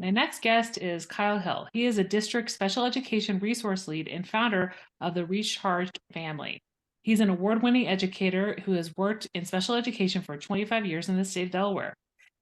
My next guest is Kyle Hill. He is a district special education resource lead and founder of the Recharged Family. He's an award winning educator who has worked in special education for 25 years in the state of Delaware.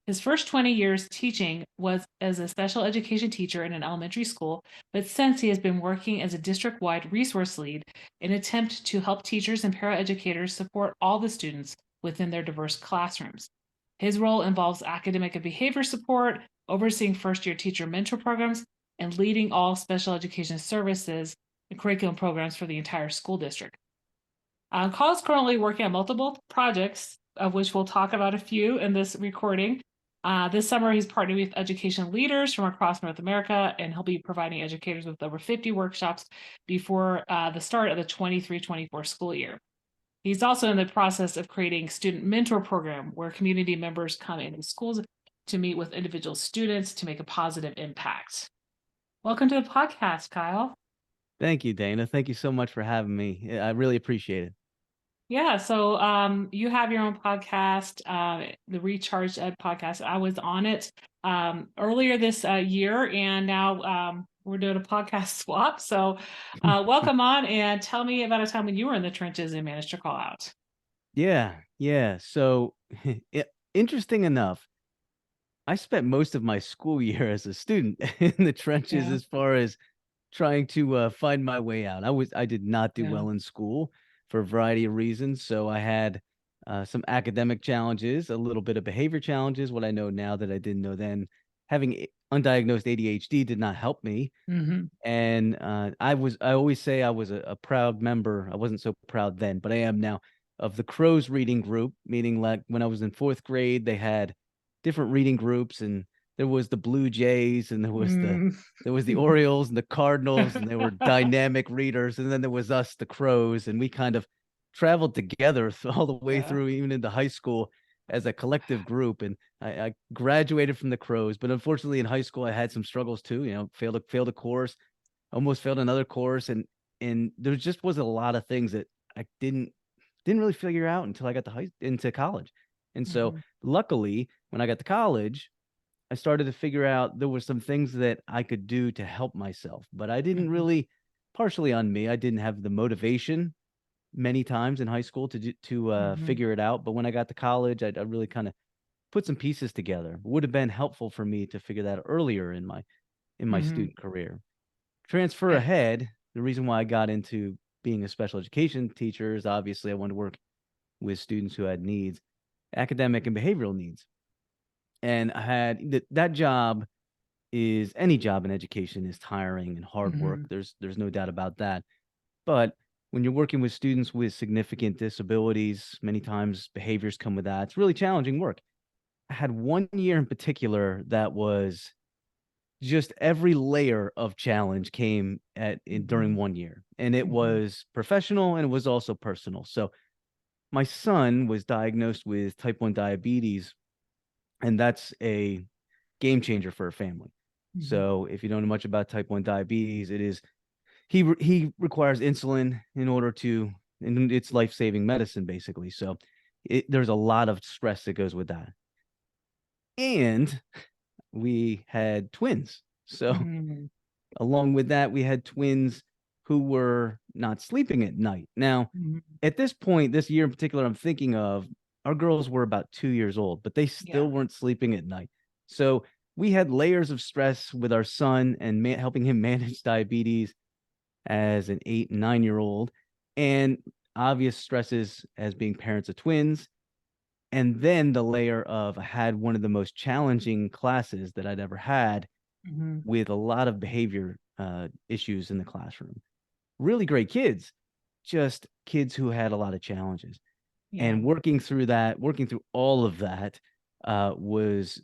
His first 20 years teaching was as a special education teacher in an elementary school, but since he has been working as a district wide resource lead in an attempt to help teachers and paraeducators support all the students within their diverse classrooms. His role involves academic and behavior support, overseeing first year teacher mentor programs, and leading all special education services and curriculum programs for the entire school district. Carl is currently working on multiple projects, of which we'll talk about a few in this recording. This summer, he's partnering with education leaders from across North America, and he'll be providing educators with over 50 workshops before the start of the 23-24 school year. He's also in the process of creating student mentor program where community members come into schools to meet with individual students to make a positive impact. Welcome to the podcast, Kyle. Thank you, Dana. Thank you so much for having me. I really appreciate it. Yeah, so you have your own podcast, the Recharged Ed podcast. I was on it earlier this year, and now we're doing a podcast swap. So welcome on, and tell me about a time when you were in the trenches and managed to call out. Yeah. So, interesting enough, I spent most of my school year as a student in the trenches Yeah, as far as trying to find my way out. I did not do yeah. well in school for a variety of reasons. So I had some academic challenges, a little bit of behavior challenges. What I know now that I didn't know then, having undiagnosed ADHD did not help me. Mm-hmm. And I always say I was a proud member. I wasn't so proud then, but I am now, of the Crows reading group, meaning like when I was in fourth grade, they had different reading groups, and there was the Blue Jays, and Mm. there was the Orioles and the Cardinals, and they were dynamic readers, and then there was us, the Crows, and we kind of traveled together all the way Yeah. through, even into high school, as a collective group. And I graduated from the Crows, but unfortunately in high school I had some struggles too. Failed a course, almost failed another course, and there just was a lot of things that I didn't really figure out until I got into college. And so Mm-hmm. luckily, when I got to college, I started to figure out there were some things that I could do to help myself, but I didn't Mm-hmm. really, partially on me, I didn't have the motivation many times in high school to Mm-hmm. figure it out. But when I got to college, I really kind of put some pieces together. It would have been helpful for me to figure that out earlier in my Mm-hmm. student career. Transfer Yeah. ahead, the reason why I got into being a special education teacher is obviously I wanted to work with students who had needs, academic and behavioral needs. And I had that job, is any job in education is tiring and hard work. Mm-hmm. There's no doubt about that. But when you're working with students with significant disabilities, many times behaviors come with that. It's really challenging work. I had one year in particular that was just every layer of challenge came during Mm-hmm. one year, and it Mm-hmm. was professional and it was also personal. So my son was diagnosed with type 1 diabetes, and that's a game changer for a family. Mm-hmm. So if you don't know much about type 1 diabetes, he requires insulin in order to, and it's life-saving medicine basically. So there's a lot of stress that goes with that. And we had twins. So Mm-hmm. along with that, we had twins who were not sleeping at night. Now, Mm-hmm. at this point, this year in particular, I'm thinking of, our girls were about 2 years old, but they Yeah. still weren't sleeping at night. So we had layers of stress with our son and helping him manage diabetes as an 8 and 9 year old, and obvious stresses as being parents of twins. And then the layer of, I had one of the most challenging classes that I'd ever had, Mm-hmm. with a lot of behavior issues in the classroom. Really great kids, just kids who had a lot of challenges. Yeah. And working through all of that was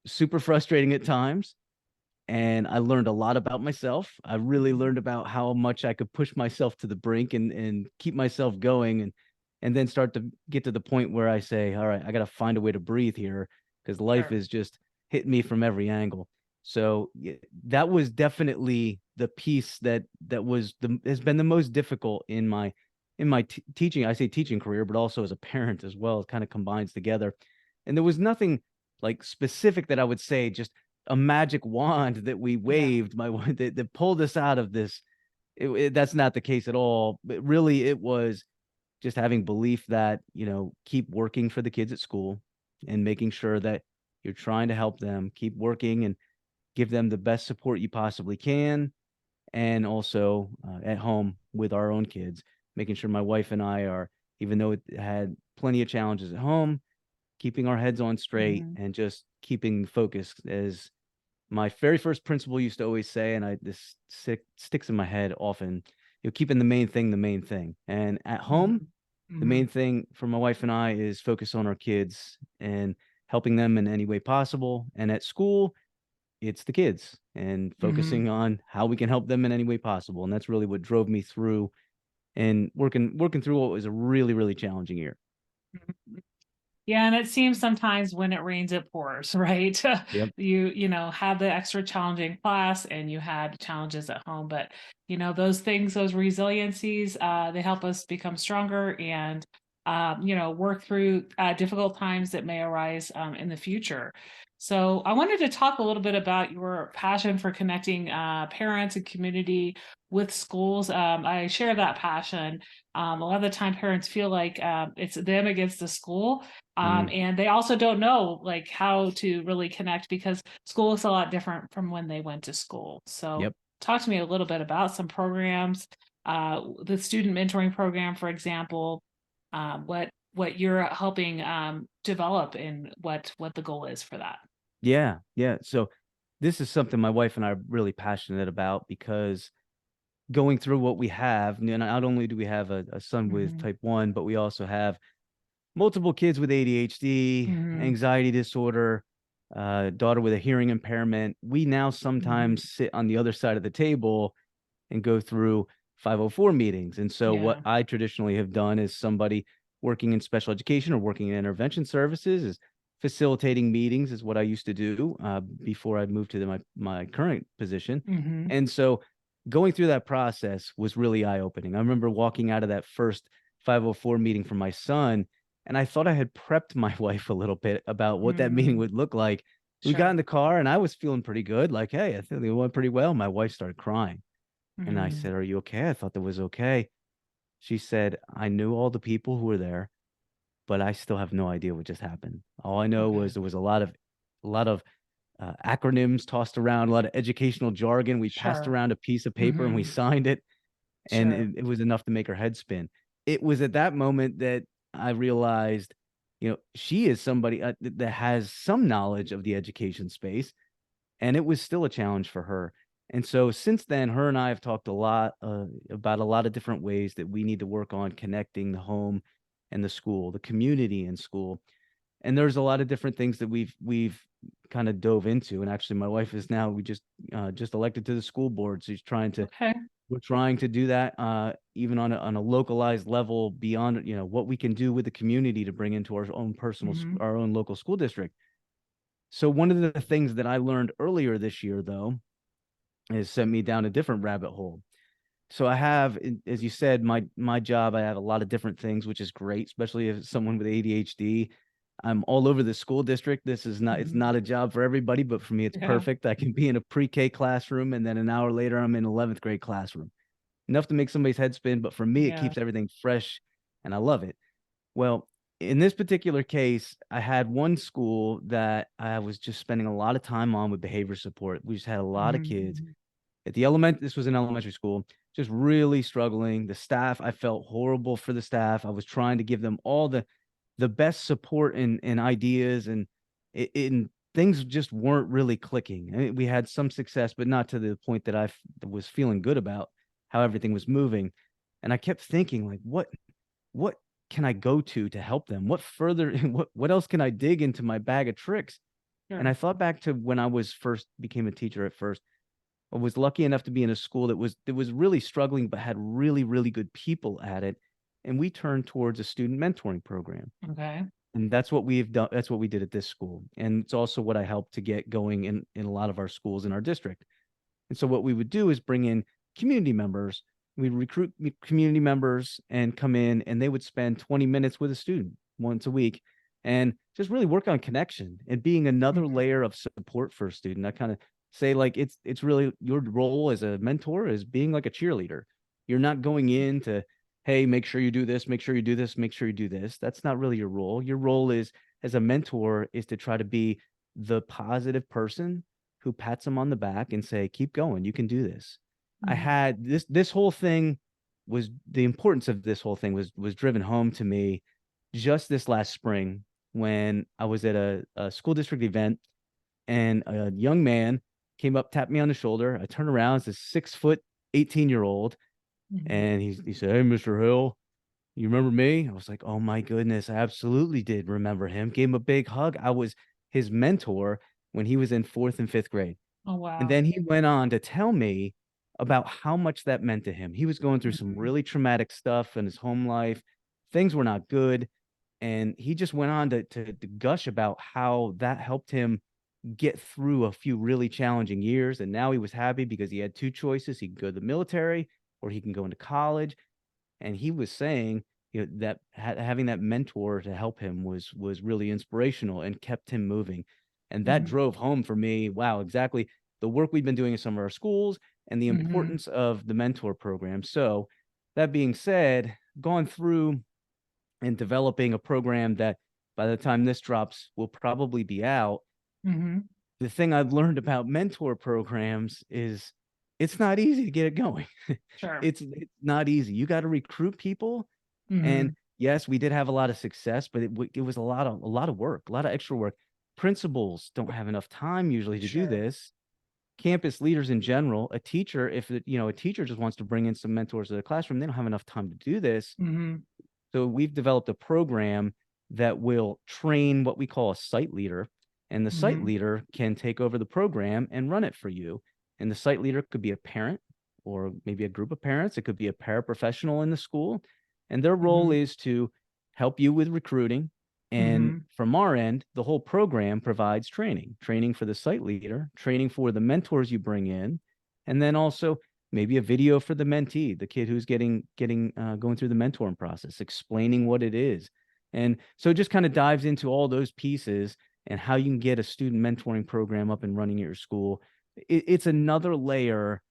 super frustrating at times. And I learned a lot about myself. I really Mm-hmm. learned about how much I could push myself to the brink and keep myself going, and then start to get to the point where I say, all right, I got to find a way to breathe here, because life Sure. is just hitting me from every angle. So that was definitely the piece that was the has been the most difficult in my teaching. I say teaching career, but also as a parent as well. It kind of combines together. And there was nothing like specific that I would say, just a magic wand that we Yeah. waved that pulled us out of this. That's not the case at all. But really, it was just having belief that, keep working for the kids at school and making sure that you're trying to help them, keep working and give them the best support you possibly can. And also at home with our own kids, making sure my wife and I are, even though it had plenty of challenges at home, keeping our heads on straight Hmm. and just keeping focused. As my very first principal used to always say, and sticks in my head often, keeping the main thing. And at home, Hmm. the Hmm. main thing for my wife and I is focus on our kids and helping them in any way possible. And at school, it's the kids and Hmm. focusing on how we can help them in any way possible. And that's really what drove me through and working through what was a really, really challenging year. Yeah, and it seems sometimes when it rains, it pours, right? Yep. You have the extra challenging class and you had challenges at home, but those things, those resiliencies, they help us become stronger and work through difficult times that may arise in the future. So I wanted to talk a little bit about your passion for connecting parents and community with schools. I share that passion. A lot of the time, parents feel like it's them against the school, Mm, and they also don't know like how to really connect because school is a lot different from when they went to school. So yep. talk to me a little bit about some programs, the student mentoring program, for example, what you're helping develop and what the goal is for that. Yeah. Yeah. So this is something my wife and I are really passionate about because going through what we have, not only do we have a son with Hmm. type 1, but we also have multiple kids with ADHD, Hmm. anxiety disorder, daughter with a hearing impairment. We now Hmm. sometimes sit on the other side of the table and go through 504 meetings. And so, what Yeah. I traditionally have done is somebody working in special education or working in intervention services is facilitating meetings, is what I used to do before I moved to my current position. Hmm. And so, going through that process was really eye opening. I remember walking out of that first 504 meeting for my son, and I thought I had prepped my wife a little bit about what that meeting Hmm. would look like. We got Sure. in the car and I was feeling pretty good. Like, hey, I think it went pretty well. My wife started crying. And I Hmm. said, "Are you okay?" I thought that was okay. She said, "I knew all the people who were there, but I still have no idea what just happened. All I know Okay. was there was a lot of acronyms tossed around, a lot of educational jargon. We passed Sure. around a piece of paper and we Hmm. signed it, and Sure. it was enough to make her head spin. It was at that moment that I realized, she is somebody that has some knowledge of the education space, and it was still a challenge for her. And so since then, her and I have talked a lot about a lot of different ways that we need to work on connecting the home and the school, the community and school. And there's a lot of different things that we've kind of dove into. And actually, my wife is now we just elected to the school board. So she's trying to Okay. we're trying to do that even on a localized level beyond what we can do with the community to bring into our own Hmm. our own local school district. So one of the things that I learned earlier this year, though, has sent me down a different rabbit hole. So I have, as you said, my job. I have a lot of different things, which is great, especially if someone with ADHD. I'm all over the school district. It's Hmm. not a job for everybody, but for me, it's Yeah. perfect. I can be in a pre-K classroom, and then an hour later, I'm in 11th grade classroom. Enough to make somebody's head spin, but for me, it Yeah. keeps everything fresh, and I love it. Well, in this particular case, I had one school that I was just spending a lot of time on with behavior support. We just had a lot of kids Hmm. at this was an elementary school, just really struggling. The staff, I felt horrible for the staff. I was trying to give them all the best support and ideas, and things just weren't really clicking. I mean, we had some success, but not to the point that was feeling good about how everything was moving. And I kept thinking, like, what can I go to help them? What further, what else can I dig into my bag of tricks? And I Sure. thought back to when I was first became a teacher at first. I was lucky enough to be in a school that was really struggling, but had really, really good people at it. And we turned towards a student mentoring program. Okay. And that's what we've done. That's what we did at this school. And it's also what I helped to get going in a lot of our schools in our district. And so what we would do is bring in community members. We'd recruit community members and come in, and they would spend 20 minutes with a student once a week. And just really work on connection and being another Mhm. layer of support for a student. I kind of say like it's really your role as a mentor is being like a cheerleader. You're not going in to, hey, make sure you do this, make sure you do this, make sure you do this. That's not really your role. Your role is as a mentor is to try to be the positive person who pats them on the back and say, keep going, you can do this. I Mhm. had this whole thing was the importance of this whole thing was driven home to me just this last spring when I was at a school district event and a young man came up, tapped me on the shoulder. I turned around, it's a 6 foot, 18-year-old, Mhm. and he said, "Hey, Mr. Hill, you remember me?" I was like, "Oh my goodness, I absolutely did remember him." Gave him a big hug. I was his mentor when he was in fourth and fifth grade. Oh, And wow. then he went on to tell me about how much that meant to him. He was going through some Mhm. really traumatic stuff in his home life. Things were not good. And he just went on to gush about how that helped him get through a few really challenging years. And now he was happy because he had two choices. He could go to the military or he can go into college. And he was saying, that having that mentor to help him was really inspirational and kept him moving. And that Mhm. drove home for me, wow, exactly the work we've been doing in some of our schools and the Mhm. importance of the mentor program. So that being said, gone through and developing a program that by the time this drops will probably be out. Mhm. The thing I've learned about mentor programs is it's not easy to get it going. Sure. It's not easy. You got to recruit people, and Mhm. yes, we did have a lot of success, but it was a lot of work, a lot of extra work. Principals don't have enough time usually to do Sure. this. Campus leaders in general, a teacher, if a teacher just wants to bring in some mentors to the classroom, they don't have enough time to do this. Mhm. So we've developed a program that will train what we call a site leader, and the site Mhm. leader can take over the program and run it for you. And the site leader could be a parent or maybe a group of parents. It could be a paraprofessional in the school. And their role Mhm. is to help you with recruiting. And Mhm. from our end, the whole program provides training for the site leader, training for the mentors you bring in, and then also maybe a video for the mentee, the kid who's getting going through the mentoring process, explaining what it is. And so it just kind of dives into all those pieces and how you can get a student mentoring program up and running at your school. It's another layer.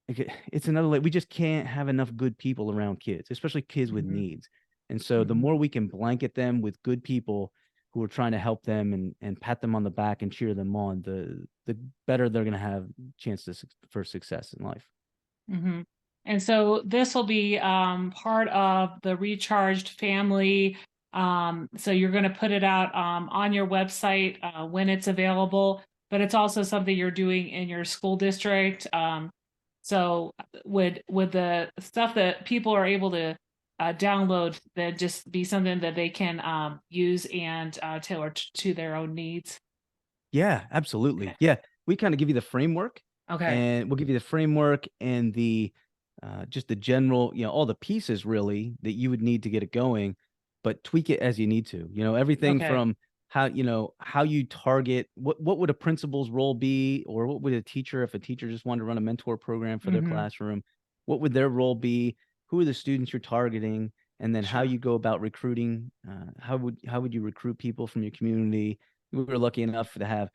It's another layer. We just can't have enough good people around kids, especially kids with Mhm. needs. And so the Mhm. more we can blanket them with good people who are trying to help them and pat them on the back and cheer them on, the better they're going to have chances for success in life. Mhm. And so this will be part of the Recharged family. So you're going to put it out on your website when it's available, but it's also something you're doing in your school district. So would the stuff that people are able to download that just be something that they can use and tailor to their own needs? Yeah, Okay. absolutely. Yeah, we kind of give you the framework, Okay. and we'll give you the framework and the just the general, all the pieces really that you would need to get it going, but tweak it as you need to. Everything Okay. from how you target what would a principal's role be, or what would a teacher if a teacher just wanted to run a mentor program for their Hmm. classroom, what would their role be? Who are the students you're targeting? And then how Sure. you go about recruiting. How would you recruit people from your community? We were lucky enough to have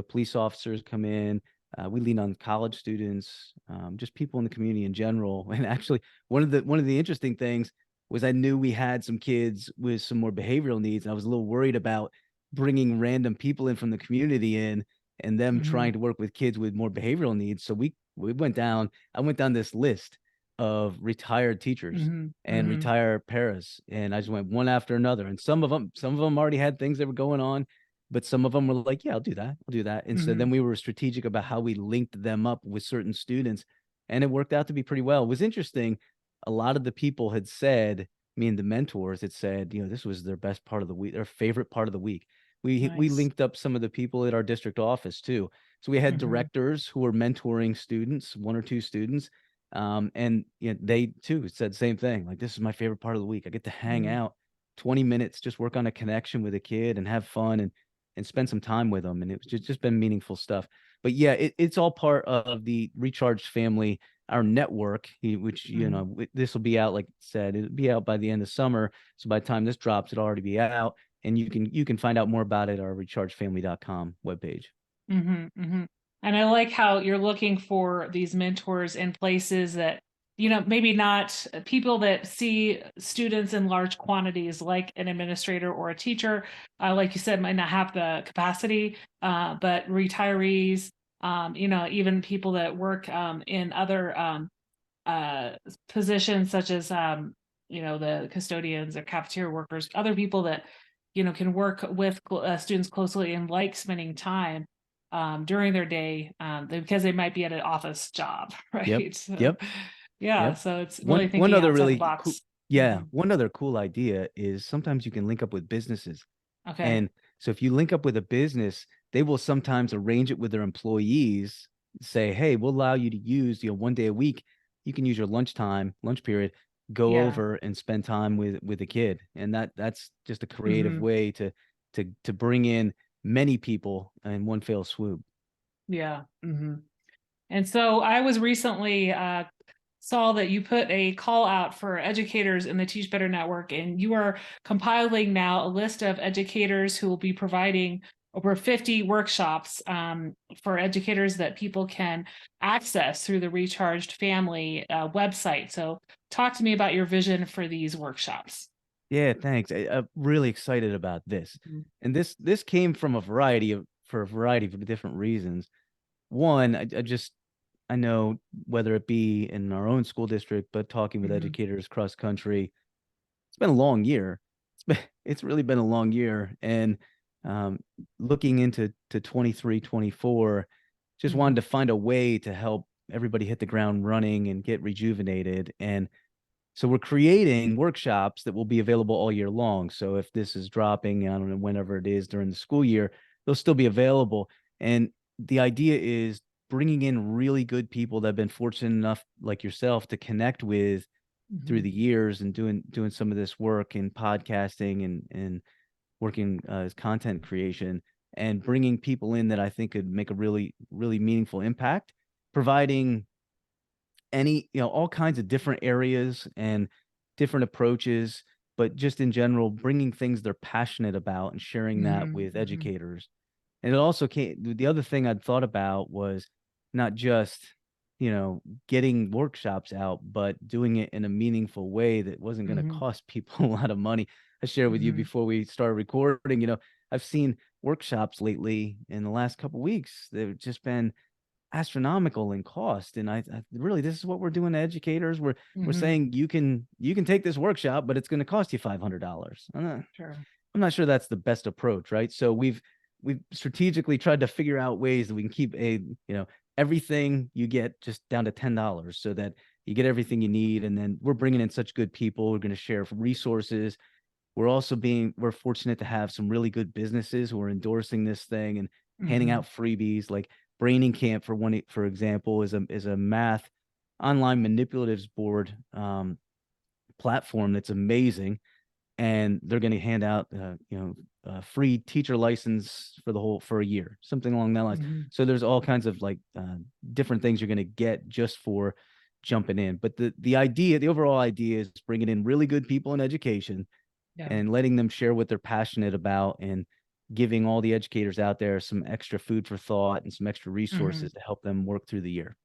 police officers come in. We lean on college students, just people in the community in general. And actually, one of the interesting things was I knew we had some kids with some more behavioral needs, and I was a little worried about bringing random people in from the community in and them trying Hmm. to work with kids with more behavioral needs. So we went down. I went down this list of retired teachers Hmm. and Hmm. retired paras, and I just went one after another. And some of them already had things that were going on, but some of them were like, yeah, I'll do that. I'll do that. And so then Hmm. we were strategic about how we linked them up with certain students. And it worked out to be pretty well. It was interesting. A lot of the people had said, me and the mentors had said, this was their best part of the week, their favorite part of the week. We Nice. linked up some of the people at our district office too. So we had Hmm. directors who were mentoring students, one or two students. And they too said the same thing. Like, this is my favorite part of the week. I get to hang Hmm. out 20 minutes, just work on a connection with a kid and have fun and spend some time with them. And it's just been meaningful stuff. But yeah, it's all part of the Recharged family, our network, which, Hmm. this will be out, like I said, it'll be out by the end of summer. So by the time this drops, it'll already be out. and you can find out more about it at our rechargefamily.com webpage. And I like how you're looking for these mentors in places that, maybe not people that see students in large quantities, like an administrator or a teacher, like you said, might not have the capacity, but retirees, even people that work in other uh, positions such as the custodians or cafeteria workers, other people that can work with students closely and like spending time during their day, because they might be at an office job, Yep. right? So, Yep. yeah, Yep. so it's really One thinking other outside the really cool, box. yeah, Mhm. one other cool idea is sometimes you can link up with businesses. Okay. And so if you link up with a business, they will sometimes arrange it with their employees, say, hey, we'll allow you to use, 1 day a week. You can use your lunch period, go Yeah. over and spend time with a kid. And that's just a creative Hmm. way to bring in many people in one fell swoop. Yeah. And so I was recently saw that you put a call out for educators in the Teach Better Network, and you are compiling now a list of educators who will be providing over 50 workshops for educators that people can access through the Recharged Family website. So, talk to me about your vision for these workshops. Yeah, thanks. I'm really excited about this. Mhm. And this came from for a variety of different reasons. One, I know whether it be in our own school district, but talking with Mhm. educators cross country, it's been a long year. It's really been a long year. And um, looking into to 23, 24, just wanted Mhm. to find a way to help everybody hit the ground running and get rejuvenated. And so we're creating workshops that will be available all year long. So if this is dropping, I don't know, whenever it is during the school year, they'll still be available. And the idea is bringing in really good people that have been fortunate enough, like yourself, to connect with through Mhm. the years and doing some of this work in podcasting and working as content creation, and bringing people in that I think could make a really really meaningful impact, providing all kinds of different areas and different approaches, but just in general bringing things they're passionate about and sharing that Mhm. with Mhm. educators. And it also came, the other thing I'd thought about was not just getting workshops out, but doing it in a meaningful way that wasn't going to Mhm. cost people a lot of money. I shared with you Mhm. before we started recording, I've seen workshops lately in the last couple of weeks. They've just been astronomical in cost. And I really, this is what we're doing to educators. We're Mhm. saying you can take this workshop, but it's going to cost you $500. Sure. I'm not sure that's the best approach, right? So we've strategically tried to figure out ways that we can keep everything you get just down to $10, so that you get everything you need. And then we're bringing in such good people. We're going to share resources. We're fortunate to have some really good businesses who are endorsing this thing and handing Mhm. out freebies, like Braining Camp, for example, is a math online manipulatives board platform that's amazing. And they're going to hand out a free teacher license for a year, something along that lines. Mhm. So there's all kinds of different things you're going to get just for jumping in. But the overall idea is bringing in really good people in education Yeah. and letting them share what they're passionate about, and giving all the educators out there some extra food for thought and some extra Mhm. resources to help them work through the year.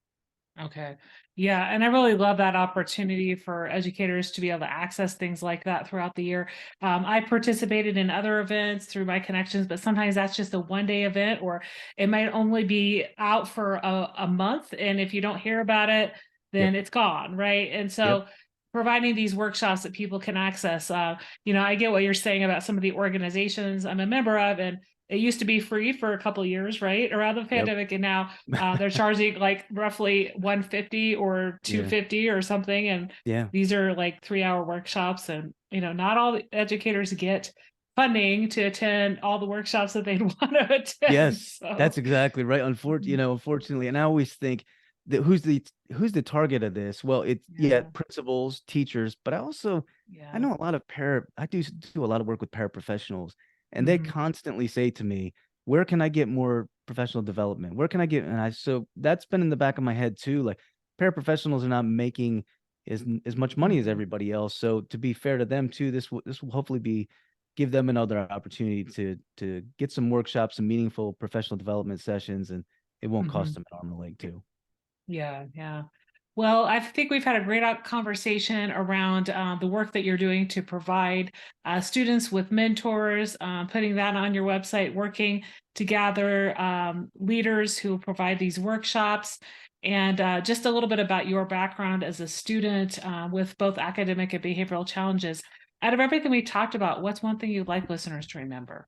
Okay. Yeah. And I really love that opportunity for educators to be able to access things like that throughout the year. I participated in other events through my connections, but sometimes that's just a 1 day event, or it might only be out for a month. And if you don't hear about it, then Yep. it's gone. Right. And Yep. so providing these workshops that people can access, I get what you're saying about some of the organizations I'm a member of, and it used to be free for a couple of years, right, around the Yep. pandemic, and now they're charging like roughly 150 or Yeah. 250 or something. And Yeah. these are like 3-hour workshops. And, not all the educators get funding to attend all the workshops that they'd want to attend. Yes, that's So, exactly right. mhm, Unfortunately, and I always think that who's the target of this? Well, it's, yeah, yeah, principals, teachers, but I yeah. know a lot of I do a lot of work with paraprofessionals, and they Hmm. constantly say to me, "Where can I get more professional development? Where can I get?" And so that's been in the back of my head too. Like, paraprofessionals are not making as much money as Hmm. everybody else. So to be fair to them too, this will hopefully be give them another opportunity to get some workshops, some meaningful professional development sessions, and it won't cost Mhm. them an arm and a leg too. Yeah, yeah. Well, I think we've had a great conversation around the work that you're doing to provide students with mentors, putting that on your website, working to gather leaders who provide these workshops, and just a little bit about your background as a student with both academic and behavioral challenges. Out of everything we talked about, what's one thing you'd like listeners to remember?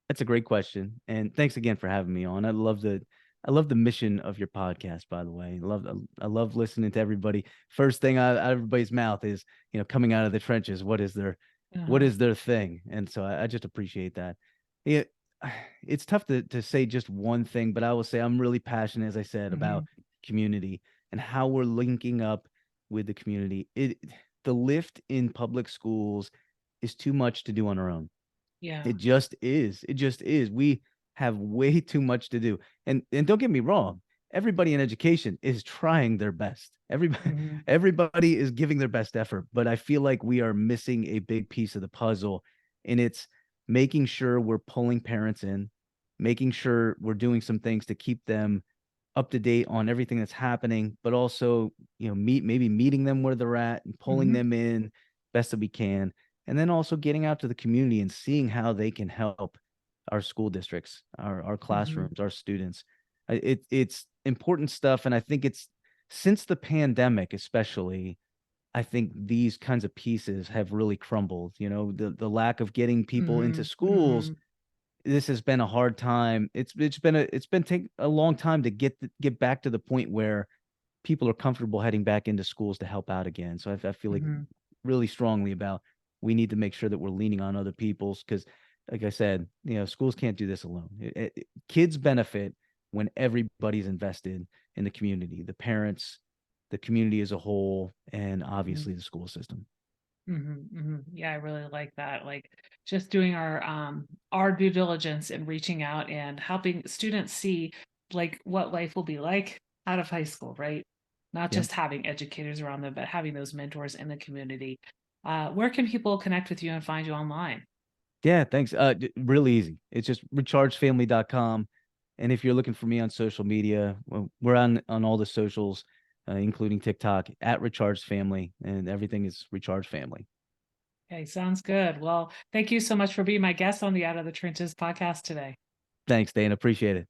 That's a great question, and thanks again for having me on. I love the mission of your podcast. By the way, I love listening to everybody. First thing out of everybody's mouth is, coming out of the trenches. What Uh-huh. is their thing? And so I just appreciate that. It it's tough to say just one thing, but I will say I'm really passionate, as I said, about Hmm. community and how we're linking up with the community. The lift in public schools is too much to do on our own. Yeah. It just is. It just is. We have way too much to do. And don't get me wrong, everybody in education is trying their best. Everybody Hmm. everybody is giving their best effort, but I feel like we are missing a big piece of the puzzle, and it's making sure we're pulling parents in, making sure we're doing some things to keep them up to date on everything that's happening, but also, maybe meeting them where they're at and pulling Hmm. them in best that we can. And then also getting out to the community and seeing how they can help our school districts, our Hmm. classrooms, our students. It's important stuff. And I think it's since the pandemic, especially, I think these kinds of pieces have really crumbled. The lack of getting people into Hmm. schools, Hmm. this has been a hard time. It's been take a long time to get back to the point where people are comfortable heading back into schools to help out again. So I feel like Hmm. really strongly about we need to make sure that we're leaning on other people's because, like I said, schools can't do this alone. Kids benefit when everybody's invested in the community, the parents, the community as a whole, and Hmm. obviously the school system. Yeah, I really like that. Like just doing our due diligence and reaching out and helping students see like what life will be like out of high school, right? Not Yeah. just having educators around them, but having those mentors in the community. Where can people connect with you and find you online? Yeah, thanks. Really easy. It's just rechargefamily.com. And if you're looking for me on social media, well, we're on all the socials, including TikTok at Recharged Family, and everything is Recharged Family. Okay, sounds good. Well, thank you so much for being my guest on the Out of the Trenches podcast today. Thanks, Dane. Appreciate it.